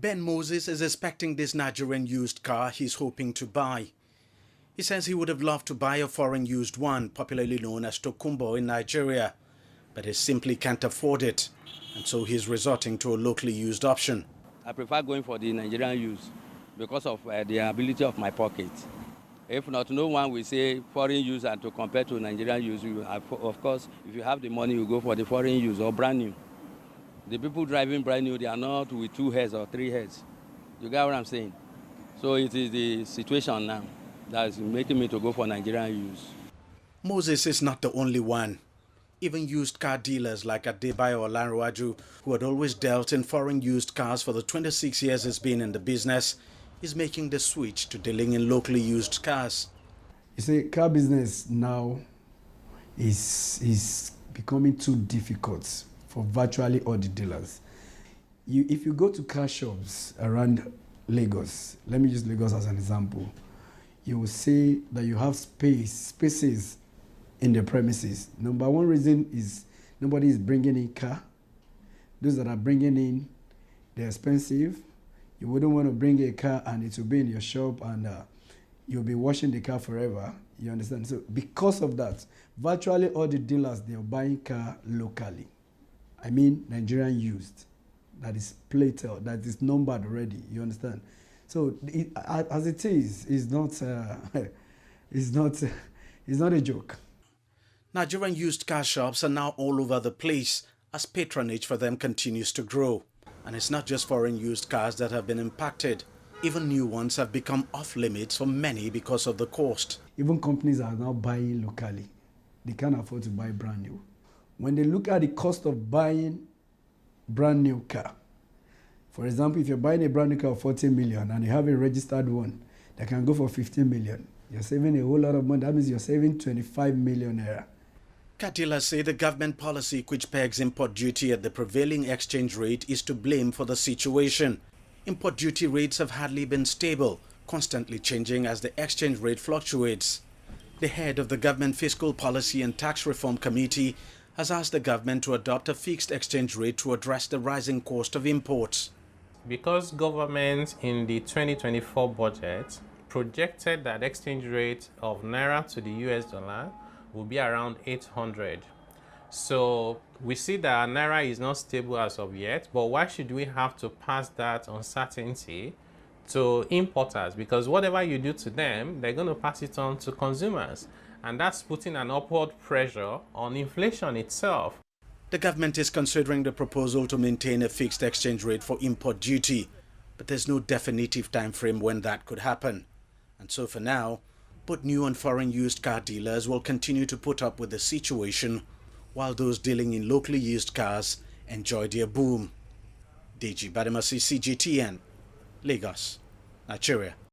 Ben Moses is expecting this Nigerian used car he's hoping to buy. He says he would have loved to buy a foreign used one, popularly known as Tokumbo in Nigeria, but he simply can't afford it, and so he's resorting to a locally used option. I prefer going for the Nigerian use because of the ability of my pocket. If not, no one will say foreign use and to compare to Nigerian use. Of course, if you have the money, you go for the foreign use or brand new. The people driving brand new, they are not with 2 heads or 3 heads. You get what I'm saying? So it is the situation now that is making me to go for Nigerian use. Moses is not the only one. Even used car dealers like Adebayo Olanrewaju, who had always dealt in foreign used cars for the 26 years he's been in the business, is making the switch to dealing in locally used cars. You see, car business now is becoming too difficult for virtually all the dealers. If you go to car shops around Lagos, let me use Lagos as an example, you will see that you have spaces in the premises. Number one reason is nobody is bringing in car. Those that are bringing in, they're expensive. You wouldn't want to bring a car and it will be in your shop and you'll be washing the car forever. You understand? So because of that, virtually all the dealers, they're buying car locally. I mean Nigerian used, that is plated, that is numbered already. You understand? So as it is, it's not a joke. Nigerian used car shops are now all over the place as patronage for them continues to grow. And it's not just foreign used cars that have been impacted. Even new ones have become off limits for many because of the cost. Even companies are now buying locally. They can't afford to buy brand new. When they look at the cost of buying brand new car, for example, if you're buying a brand new car of 40 million and you have a registered one that can go for 15 million, you're saving a whole lot of money. That means you're saving 25 million naira. Car dealers say the government policy which pegs import duty at the prevailing exchange rate is to blame for the situation. Import duty rates have hardly been stable, constantly changing as the exchange rate fluctuates. The head of the Government Fiscal Policy and Tax Reform Committee has asked the government to adopt a fixed exchange rate to address the rising cost of imports. Because government in the 2024 budget projected that exchange rate of naira to the US dollar will be around 800. So we see that naira is not stable as of yet, but why should we have to pass that uncertainty to importers? Because whatever you do to them, they're going to pass it on to consumers. And that's putting an upward pressure on inflation itself. The government is considering the proposal to maintain a fixed exchange rate for import duty, but there's no definitive time frame when that could happen. And so for now, both new and foreign used car dealers will continue to put up with the situation, while those dealing in locally used cars enjoy their boom. DG Bademasi, CGTN, Lagos, Nigeria.